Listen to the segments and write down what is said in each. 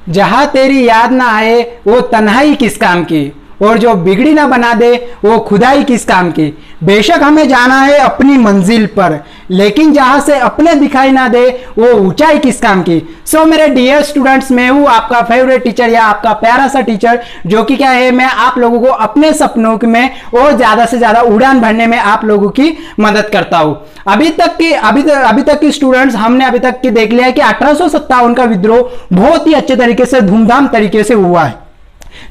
जहां तेरी याद ना आए वो तन्हाई किस काम की, और जो बिगड़ी ना बना दे वो खुदाई किस काम की। बेशक हमें जाना है अपनी मंजिल पर, लेकिन जहां से अपने दिखाई ना दे वो ऊंचाई किस काम की। सो मेरे डियर स्टूडेंट्स, मैं हूं आपका फेवरेट टीचर या आपका प्यारा सा टीचर, जो कि क्या है, मैं आप लोगों को अपने सपनों में और ज्यादा से ज्यादा उड़ान भरने में आप लोगों की मदद करता हूं। अभी तक की स्टूडेंट्स, हमने अभी तक की देख लिया है कि 1857 का विद्रोह बहुत ही अच्छे तरीके से, धूमधाम तरीके से हुआ है,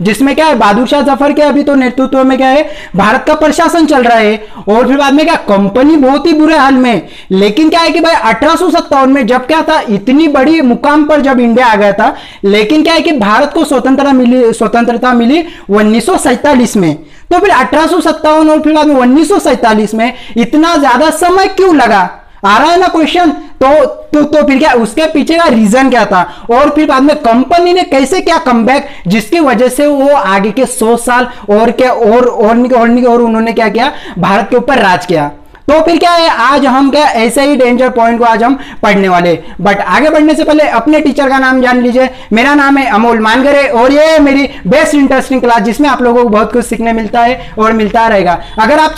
जिसमें क्या है, बहादुर शाह जफर के अभी तो नेतृत्व में क्या है, भारत का प्रशासन चल रहा है। और फिर बाद में क्या, कंपनी बहुत ही बुरे हाल में। लेकिन क्या है कि भाई 1857 में जब क्या था, इतनी बड़ी मुकाम पर जब इंडिया आ गया था, लेकिन क्या है कि भारत को स्वतंत्रता मिली 1947 में। तो फिर 1857 और फिर बाद में 1947 में इतना ज्यादा समय क्यों लगा, आ रहा है ना क्वेश्चन। तो फिर क्या, उसके पीछे का रीजन क्या था, और फिर बाद में कंपनी ने कैसे क्या कमबैक, जिसकी वजह से वो आगे के 100 साल और क्या और उन्होंने क्या किया, भारत के ऊपर राज किया। तो फिर क्या है, आज हम क्या ऐसे ही डेंजर पॉइंट को आज हम पढ़ने वाले। बट आगे बढ़ने से पहले अपने टीचर का नाम जान लीजिए। मेरा नाम है अमोल मानगरे और ये है मेरी बेस्ट इंटरेस्टिंग क्लास, जिसमें आप लोगों को बहुत कुछ सीखने मिलता है और मिलता रहेगा। अगर आप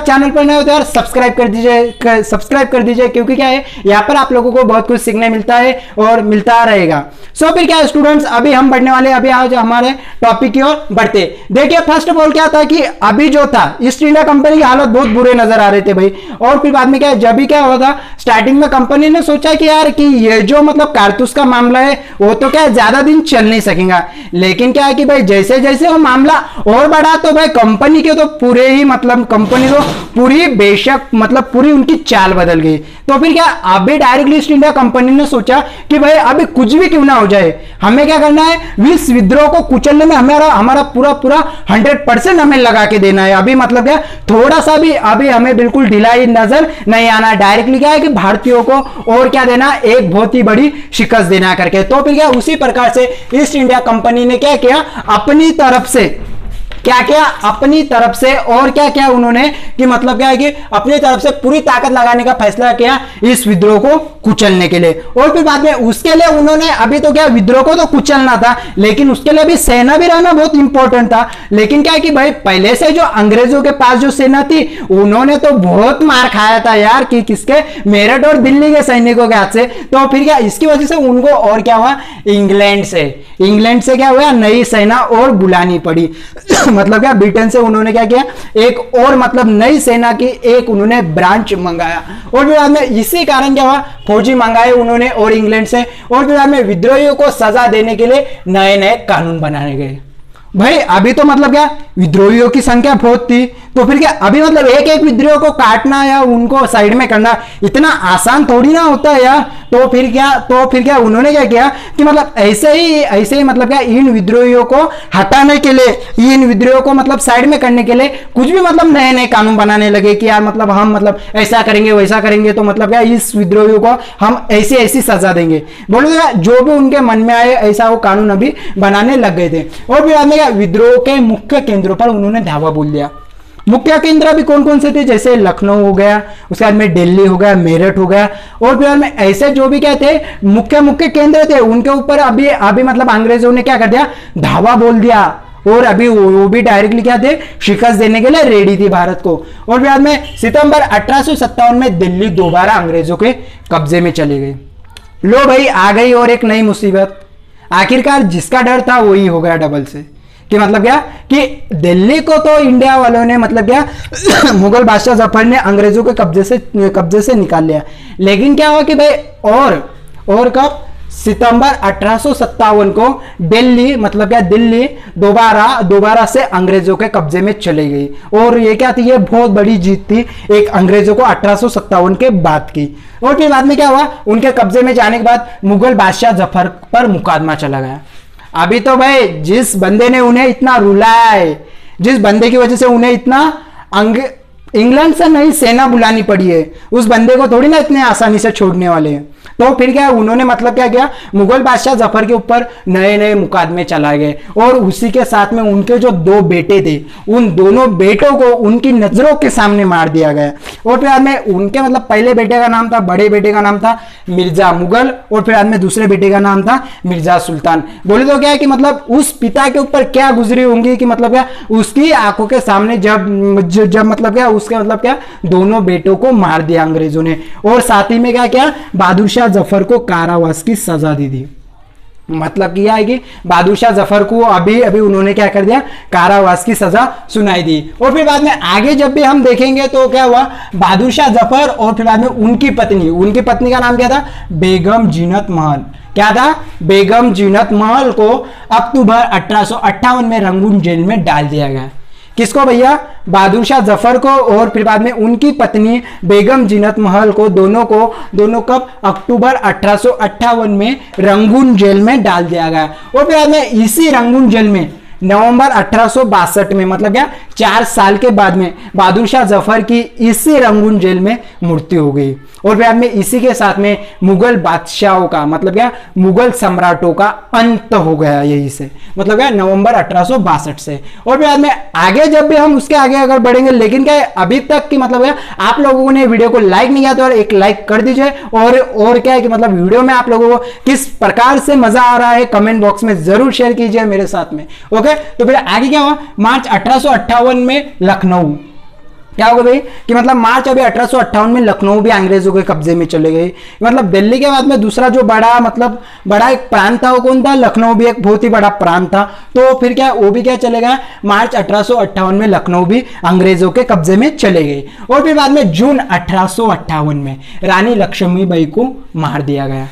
चैनल पर नए हो तो यार सब्सक्राइब कर दीजिए, क्योंकि क्या है, यहाँ पर आप लोगों को बहुत कुछ सीखने मिलता है और मिलता रहेगा। सो फिर क्या है स्टूडेंट्स, अभी हम बढ़ने वाले, अभी आज हमारे टॉपिक की ओर बढ़ते। देखिए फर्स्ट ऑफ ऑल क्या था कि अभी जो था, ईस्ट इंडिया कंपनी की हालत बहुत बुरे नजर आ रहे थे भाई। और फिर बाद में क्या, जब भी क्या हुआ था, स्टार्टिंग में कंपनी ने सोचा कि यार कि ये जो मतलब कारतूस का मामला है वो तो क्या ज्यादा दिन चल नहीं सकेगा। लेकिन क्या है कि भाई जैसे जैसे वो मामला और बढ़ा, तो भाई कंपनी के तो पूरे ही मतलब कंपनी तो पूरी बेशक मतलब पूरी उनकी चाल बदल गई। तो फिर क्या, अभी डायरेक्टली ईस्ट इंडिया कंपनी ने सोचा कि भाई अभी कुछ भी क्यों ना हो जाए, हमें क्या करना है, इस विद्रोह को कुचलने में हमारा पूरा 100% हमें लगा के देना है। अभी मतलब क्या, थोड़ा सा भी अभी हमें बिल्कुल ढिलाई नजर नहीं आना। डायरेक्टली क्या है कि भारतीयों को और क्या देना, एक बहुत ही बड़ी शिकस्त देना करके। तो फिर क्या, उसी प्रकार से ईस्ट इंडिया कंपनी ने क्या किया, अपनी तरफ से अपनी तरफ से और क्या उन्होंने कि मतलब क्या है कि अपनी तरफ से पूरी ताकत लगाने का फैसला किया इस विद्रोह को कुचलने के लिए। और फिर बाद में उसके लिए उन्होंने अभी तो क्या, विद्रोह को तो कुचलना था, लेकिन उसके लिए भी सेना भी रहना बहुत इंपॉर्टेंट था। लेकिन क्या है कि भाई पहले से जो अंग्रेजों के पास जो सेना थी, उन्होंने तो बहुत मार खाया था यार, कि किसके, मेरठ और दिल्ली के सैनिकों के हाथ से। तो फिर क्या, इसकी वजह से उनको और क्या हुआ, इंग्लैंड से क्या हुआ, नई सेना और बुलानी पड़ी। मतलब क्या, ब्रिटेन से उन्होंने क्या किया, एक और मतलब नई सेना की एक उन्होंने ब्रांच मंगाया। और फिर बाद में इसी कारण क्या हुआ, फौजी मंगाए उन्होंने और इंग्लैंड से। और फिर बाद में विद्रोहियों को सजा देने के लिए नए नए कानून बनाए गए। भाई अभी तो मतलब क्या, विद्रोहियों की संख्या बहुत थी, तो फिर क्या अभी मतलब एक एक विद्रोह को काटना या उनको साइड में करना इतना आसान थोड़ी ना होता है यार। तो फिर क्या उन्होंने क्या किया कि मतलब ऐसे ही मतलब क्या, इन विद्रोहियों को हटाने के लिए, इन विद्रोहियों को मतलब साइड में करने के लिए कुछ भी मतलब नए नए कानून बनाने लगे कि यार मतलब हम मतलब ऐसा करेंगे वैसा करेंगे, तो मतलब क्या, इस विद्रोहियों को हम ऐसी सजा देंगे। बोलो जो भी उनके मन में आए ऐसा वो कानून अभी बनाने लग गए थे। और फिर विद्रोह के मुख्य केंद्रों पर उन्होंने धावा बोल दिया। मुख्य केंद्र अभी कौन कौन से थे, जैसे लखनऊ हो गया, उसके बाद में दिल्ली हो गया, मेरठ हो गया। और फिर में ऐसे जो भी क्या थे मुख्य केंद्र थे, उनके ऊपर अभी मतलब अंग्रेजों ने क्या कर दिया, धावा बोल दिया। और अभी वो भी डायरेक्टली क्या थे, शिकस्त देने के लिए रेडी थी भारत को। और फिर में सितंबर 1857 में दिल्ली दोबारा अंग्रेजों के कब्जे में चली गई। लो भाई, आ गई और एक नई मुसीबत। आखिरकार जिसका डर था वही हो गया डबल से, कि मतलब क्या, कि दिल्ली को तो इंडिया वालों ने मतलब क्या मुगल बादशाह जफर ने अंग्रेजों के कब्जे से निकाल लिया। लेकिन क्या हुआ कि भाई और कब, सितंबर 1857 को दिल्ली मतलब क्या, दिल्ली दोबारा से अंग्रेजों के कब्जे में चली गई। और ये क्या थी, ये बहुत बड़ी जीत थी एक अंग्रेजों को 1857 के बाद की। और फिर बाद में क्या हुआ, उनके कब्जे में जाने के बाद मुगल बादशाह जफर पर मुकदमा चला गया। अभी तो भाई जिस बंदे ने उन्हें इतना रुलाया है, जिस बंदे की वजह से उन्हें इतना इंग्लैंड से नई सेना बुलानी पड़ी है, उस बंदे को थोड़ी ना इतने आसानी से छोड़ने वाले हैं। तो फिर क्या उन्होंने मतलब क्या किया, मुगल बादशाह जफर के ऊपर नए नए मुकादमे चलाए गए और उसी के साथ में उनके जो दो बेटे थे उन दोनों बेटों को उनकी नजरों के सामने मार दिया गया। और फिर बाद में उनके मतलब पहले बेटे का नाम था, बड़े बेटे का नाम था मिर्जा मुगल और फिर बाद में दूसरे बेटे का नाम था मिर्जा सुल्तान। बोले तो क्या है कि मतलब उस पिता के ऊपर क्या गुजरी होंगी कि मतलब क्या उसकी आंखों के सामने जब मतलब क्या उसके मतलब क्या दोनों बेटों को मार दिया अंग्रेजों ने और साथ ही में क्या किया बहादुर शाह जफर को कारावास की सजा दी थी। मतलब क्या है कि बहादुर शाह जफर को अभी अभी उन्होंने क्या कर दिया, कारावास की सजा सुनाई दी। और फिर बाद में आगे जब भी हम देखेंगे तो क्या हुआ, बहादुर शाह जफर और फिर बाद में उनकी पत्नी का नाम क्या था, बेगम जीनत महल। क्या था, बेगम जीनत महल को अक्टूबर 1858 में रंगून जेल में डाल दिया गया। किसको भैया, बहादुर शाह जफर को और फिर बाद में उनकी पत्नी बेगम जीनत महल को दोनों कब, अक्टूबर 1858 में रंगून जेल में डाल दिया गया। और फिर बाद में इसी रंगून जेल में नवंबर 1862 में मतलब क्या 4 साल के बाद में बहादुर शाह जफर की इसी रंगून जेल में मृत्यु हो गई। और बाद में इसी के साथ में मुगल बादशाहों का मतलब क्या मुगल सम्राटों का अंत हो गया यही से, मतलब क्या नवंबर 1862 से। और बाद में आगे जब भी हम उसके आगे अगर बढ़ेंगे, लेकिन क्या अभी तक की मतलब क्या आप लोगों ने वीडियो को लाइक नहीं किया तो एक लाइक कर दीजिए। और क्या है कि मतलब वीडियो में आप लोगों को किस प्रकार से मजा आ रहा है कमेंट बॉक्स में जरूर शेयर कीजिए मेरे साथ में। ओके, तो फिर आगे क्या हुआ, मार्च 1858 में लखनऊ क्या होगा भाई कि मतलब मार्च अभी 1858 में लखनऊ भी अंग्रेजों के कब्जे में चले गए। मतलब दिल्ली के बाद में दूसरा जो बड़ा एक प्रांत था वो कौन था, लखनऊ भी एक बहुत ही बड़ा प्रांत था। तो फिर क्या वो भी क्या चले गया, मार्च 1858 में लखनऊ भी अंग्रेजों के कब्जे में चले गए। और फिर बाद में जून 1858 में रानी लक्ष्मीबाई को मार दिया गया।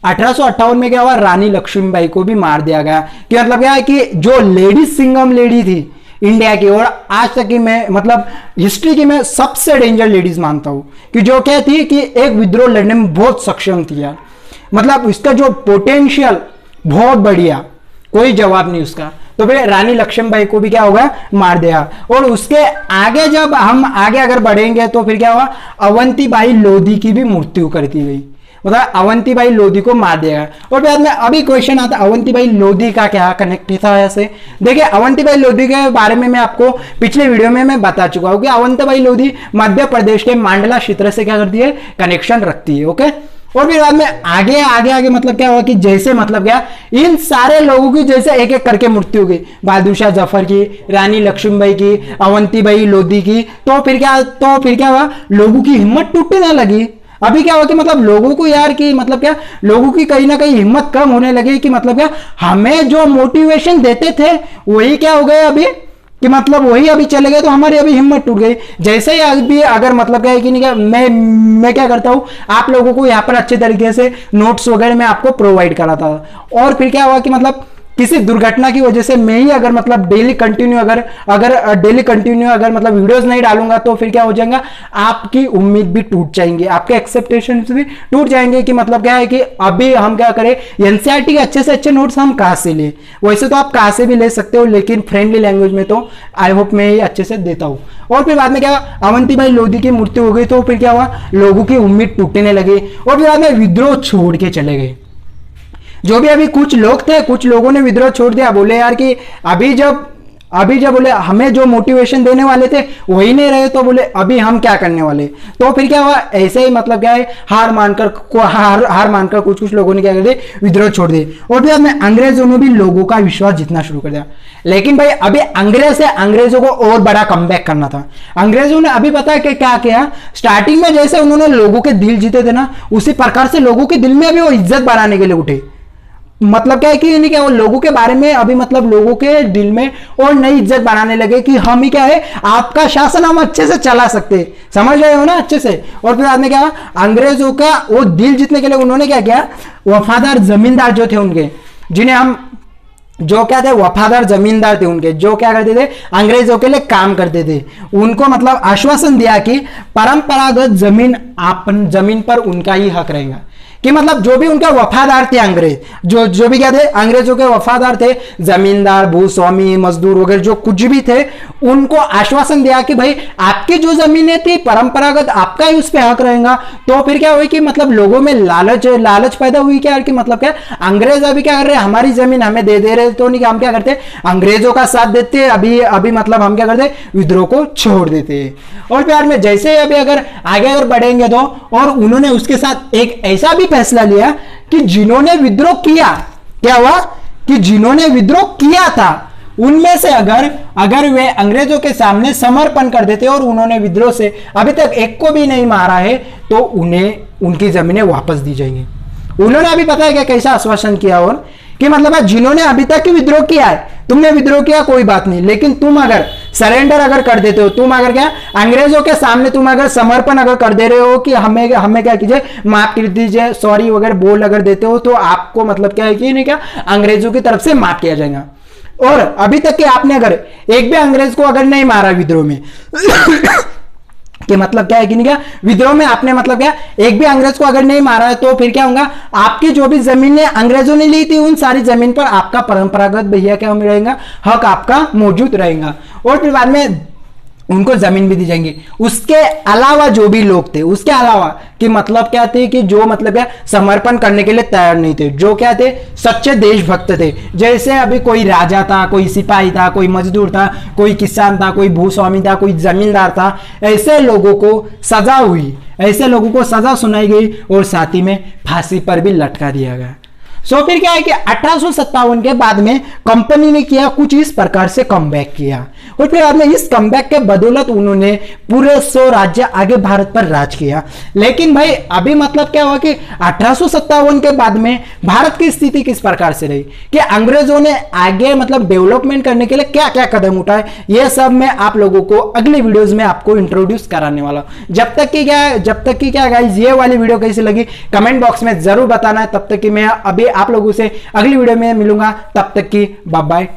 1858 में क्या हुआ, रानी लक्ष्मीबाई को भी मार दिया गया। कि मतलब क्या है कि जो लेडीज सिंघम लेडी थी इंडिया की, और आज तक की मैं मतलब हिस्ट्री की मैं सबसे डेंजर लेडीज मानता हूं कि जो क्या थी कि एक विद्रोह लड़ने में बहुत सक्षम थी यार। मतलब इसका जो पोटेंशियल बहुत बढ़िया, कोई जवाब नहीं उसका। तो फिर रानी लक्ष्मीबाई को भी क्या होगा, मार दिया। और उसके आगे जब हम आगे अगर बढ़ेंगे तो फिर क्या हुआ, अवंतीबाई लोधी की भी मृत्यु कर दी गई। मतलब अवंतीबाई लोधी को मार दिया। और बाद में अभी क्वेश्चन आता है अवंतीबाई लोधी का क्या कनेक्ट था ऐसे। देखिए अवंतीबाई लोधी के बारे में मैं आपको पिछले वीडियो में मैं बता चुका हूं कि अवंतीबाई लोधी मध्य प्रदेश के मांडला क्षेत्र से क्या करती है, कनेक्शन रखती है। ओके, और फिर बाद में आगे मतलब क्या हुआ कि जैसे मतलब क्या इन सारे लोगों की जैसे एक एक करके मृत्यु हो गई, बहादुर शाह जफर की, रानी लक्ष्मीबाई की, अवंतीबाई लोधी की। तो फिर क्या हुआ, लोगों की हिम्मत टूटने लगी। अभी क्या हुआ कि मतलब लोगों को यार कि मतलब क्या लोगों की कहीं ना कहीं हिम्मत कम होने लगी कि मतलब क्या हमें जो मोटिवेशन देते थे वही क्या हो गए अभी कि मतलब वही अभी चले गए, तो हमारी अभी हिम्मत टूट गई। जैसे ही अभी अगर मतलब क्या है कि नहीं क्या मैं क्या करता हूं, आप लोगों को यहाँ पर अच्छे तरीके से नोट्स वगैरह मैं आपको प्रोवाइड कराता था। और फिर क्या हुआ कि मतलब किसी दुर्घटना की वजह से मैं ही अगर मतलब डेली कंटिन्यू अगर मतलब वीडियोस नहीं डालूंगा तो फिर क्या हो जाएगा, आपकी उम्मीद भी टूट जाएंगे, आपके एक्सेप्टेशंस भी टूट जाएंगे कि मतलब क्या है कि अभी हम क्या करें, एनसीईआरटी के अच्छे से अच्छे नोट्स हम कहां से ले। वैसे तो आप कहां से भी ले सकते हो, लेकिन फ्रेंडली लैंग्वेज में तो आई होप मैं ही अच्छे से देता हूं। और फिर बाद में क्या, अवंतीबाई लोधी की मृत्यु हो गई। तो फिर क्या हुआ, लोगों की उम्मीद टूटने लगी और फिर बाद में विद्रोह छोड़ के चले गए। जो भी अभी कुछ लोग थे, कुछ लोगों ने विद्रोह छोड़ दिया। बोले यार कि अभी जब बोले हमें जो मोटिवेशन देने वाले थे वही नहीं रहे, तो बोले अभी हम क्या करने वाले। तो फिर क्या हुआ, ऐसे ही मतलब क्या है हार मानकर कुछ लोगों ने क्या कर दिया, विद्रोह छोड़ दिए। और फिर में अंग्रेजों ने भी लोगों का विश्वास जीतना शुरू कर दिया। लेकिन भाई अभी अंग्रेजों को और बड़ा कमबैक करना था। अंग्रेजों ने अभी पता है कि क्या किया, स्टार्टिंग में जैसे उन्होंने लोगों के दिल जीते थे ना, उसी प्रकार से लोगों के दिल में अभी वो इज्जत बढ़ाने के लिए उठे। मतलब क्या है कि नहीं क्या वो लोगों के बारे में अभी मतलब लोगों के दिल में और नई इज्जत बनाने लगे कि हम ही क्या है, आपका शासन हम अच्छे से चला सकते, समझ रहे हो ना अच्छे से। और फिर बाद में क्या, अंग्रेजों का वो दिल जीतने के लिए उन्होंने क्या किया, वफादार जमींदार जो थे उनके, जिन्हें हम जो क्या थे, वफादार जमींदार थे उनके, जो क्या करते थे, अंग्रेजों के लिए काम करते थे, उनको मतलब आश्वासन दिया कि परंपरागत जमीन पर उनका ही हक रहेगा। कि मतलब जो भी उनके वफादार थे अंग्रेज, जो भी क्या थे, अंग्रेजों के वफादार थे, जमींदार, भूस्वामी, मजदूर वगैरह जो कुछ भी थे, उनको आश्वासन दिया कि भाई आपकी जो जमीनें थी परंपरागत आपका ही उस पर हक रहेगा। तो फिर क्या हुई कि मतलब लोगों में लालच पैदा हुई क्या कि मतलब क्या अंग्रेज अभी क्या कर रहे हैं, हमारी जमीन हमें दे रहे, तो नहीं, हम क्या करते, अंग्रेजों का साथ देते, अभी मतलब हम क्या करते, विद्रोह को छोड़ देते। और प्यार में जैसे अभी अगर आगे अगर बढ़ेंगे तो, और उन्होंने उसके साथ एक ऐसा भी फैसला लिया कि जिन्होंने विद्रोह किया, क्या हुआ कि जिन्होंने विद्रोह किया था उनमें से अगर वे अंग्रेजों के सामने समर्पण कर देते और उन्होंने विद्रोह से अभी तक एक को भी नहीं मारा है, तो उन्हें उनकी जमीनें वापस दी जाएंगी। उन्होंने अभी पता है क्या कैसा आश्वासन किया, और कि मतलब जिन्होंने अभी तक विद्रोह किया है, तुमने विद्रोह किया कोई बात नहीं, लेकिन तुम अगर सरेंडर अगर कर देते हो, तुम अगर क्या अंग्रेजों के सामने तुम अगर समर्पण अगर कर दे रहे हो कि हमें क्या कीजिए, माफ कर दीजिए, सॉरी वगैरह बोल अगर देते हो, तो आपको मतलब क्या है कि नहीं, क्या अंग्रेजों की तरफ से माफ किया जाएगा। और अभी तक कि आपने अगर एक भी अंग्रेज को अगर नहीं मारा विद्रोह में कि मतलब क्या है कि नहीं, क्या विद्रोह में आपने मतलब क्या एक भी अंग्रेज को अगर नहीं मारा है, तो फिर क्या होगा, आपकी जो भी जमीनें अंग्रेजों ने ली थी उन सारी जमीन पर आपका परंपरागत भैया क्या रहेगा, हक आपका मौजूद रहेगा। और फिर बाद में उनको जमीन भी दी जाएंगी। उसके अलावा जो भी लोग थे, उसके अलावा कि मतलब क्या थे कि जो मतलब क्या समर्पण करने के लिए तैयार नहीं थे, जो क्या थे सच्चे देशभक्त थे, जैसे अभी कोई राजा था, कोई सिपाही था, कोई मजदूर था, कोई किसान था, कोई भूस्वामी था, कोई जमींदार था, ऐसे लोगों को सजा हुई, ऐसे लोगों को सजा सुनाई गई और साथ ही में फांसी पर भी लटका दिया गया। सो फिर क्या है कि 1857 के बाद में कंपनी ने किया कुछ इस प्रकार से कमबैक किया, और फिर बाद में इस कमबैक के बदौलत उन्होंने पूरे 100 राज्य आगे भारत पर राज किया। लेकिन भाई अभी मतलब क्या हुआ कि 1857 के बाद में भारत की स्थिति किस प्रकार से रही, कि अंग्रेजों ने आगे मतलब डेवलपमेंट करने के लिए क्या क्या कदम उठाए, ये सब मैं आप लोगों को अगली वीडियोस में आपको इंट्रोड्यूस कराने वाला हूं। जब तक कि क्या गाइस ये वाली वीडियो कैसी लगी कमेंट बॉक्स में जरूर बताना है। तब तक कि मैं अभी आप लोगों से अगली वीडियो में मिलूंगा, तब तक की बाय बाय।